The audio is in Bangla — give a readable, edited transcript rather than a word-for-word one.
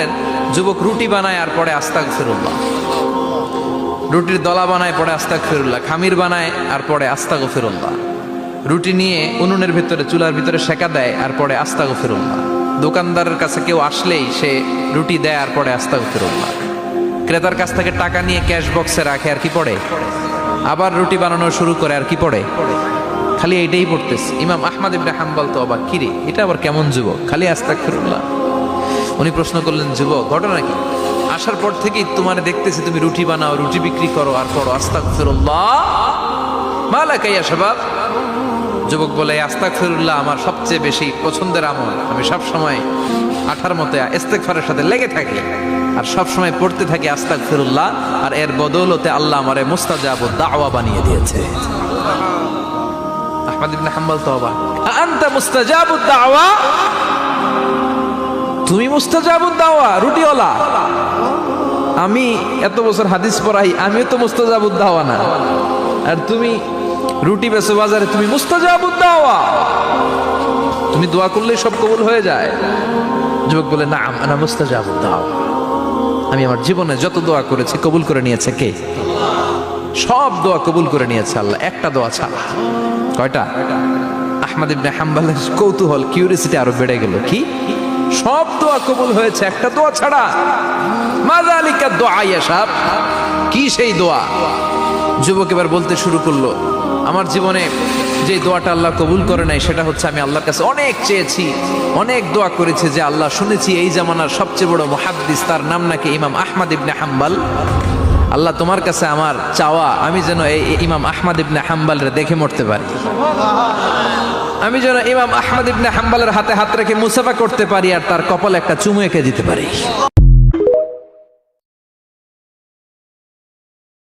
দেখলেন যুবক রুটি বানায় আর পরে আস্তাগফিরুল্লাহ, রুটির দলা বানায় পরে আস্তাগফিরুল্লাহ, খামির বানায় আর পরে আস্তাগফিরুল্লাহ, রুটি নিয়ে উনুনের ভিতরে চুলার ভিতরে সেকা দেয় আর পরে আস্তাগফিরুল্লাহ, দোকানদারের কাছে কেউ আসলেই সে রুটি দেয় আর পরে আস্তাগফিরুল্লাহ, ক্রেতার কাছ থেকে টাকা নিয়ে ক্যাশ বক্সে রাখে আর কি পড়ে, আবার রুটি বানানো শুরু করে আর কি পড়ে, খালি এইটাই পড়তেছে। ইমাম আহমদ ইবনে হাম্বল তো অবাক, কিরে এটা আবার কেমন যুবক, খালি আস্তাগফিরুল্লাহ। উনি প্রশ্ন করলেন, যুবক ঘটনা কি? আসার পর থেকেই তোমার দেখতেছি তুমি রুটি বানাও, রুটি বিক্রি করো আর পড়ো আস্তাগফিরুল্লাহ, মালাকা ইয়া শাবাব। যুবক বলে, আস্তাগফিরুল্লাহ আমার সবচেয়ে বেশি পছন্দের আমল, আমি সব সময় আঠার মতো ইস্তেগফারের সাথে লেগে থাকি আর সব সময় পড়তে থাকি আস্তাগফিরুল্লাহ, আর এর বদৌলতে আল্লাহ আমারে মুস্তাজাবুদ দাওয়া বানিয়ে দিয়েছে। আহমদ ইবনে হাম্বল তো অবাক, আনতা মুস্তাজাবুদ দাওয়া, তুমি মুস্তাজাবুদ দাওয়া রুটিওয়ালা? আমি এত বছর হাদিস পড়াই, আমিও তো মুস্তাজাবুদ দাওয়া না, আর তুমি রুটি বেচো বাজারে, তুমি মুস্তাজাবুদ দাওয়া, তুমি দোয়া করলেই সব কবুল হয়ে যায়? যুবক বলে, না আনা মুস্তাজাবুদ দাওয়া, আমি আমার জীবনে যত দোয়া করেছি কবুল করে নিয়েছে কে? সব দোয়া কবুল করে নিয়েছে আল্লাহ, একটা দোয়া ছাড়া। কয়টা? আহমদ ইবনে হাম্বলের কৌতূহল, কিউরিসিটি আরো বেড়ে গেল, কি সব দোয়া কবুল হয়েছে একটা দোয়া ছাড়া? মাযালিকা দোয়া ইয়া শাব, কি সেই দোয়া? যুবক এবার বলতে শুরু করলো, আমার জীবনে যে দোয়াটা আল্লাহ কবুল করে নাই সেটা হচ্ছে আমি আল্লাহর কাছে অনেক চেয়েছি, অনেক দোয়া করেছি যে আল্লাহ, শুনেছি এই জামানার সবচেয়ে বড় মুহাদ্দিস, তার নাম নাকি ইমাম আহমদ ইবনে হাম্বল, আল্লাহ তোমার কাছে আমার চাওয়া আমি যেন এই ইমাম আহমদ ইবনে হাম্বলের দেখে মরতে পারি, আমি যেন ইমাম আহমদ ইবনে হাম্বলের হাতে হাত রেখে মুসাফা করতে পারি আর তার কপালে একটা চুমু এঁকে দিতে পারি।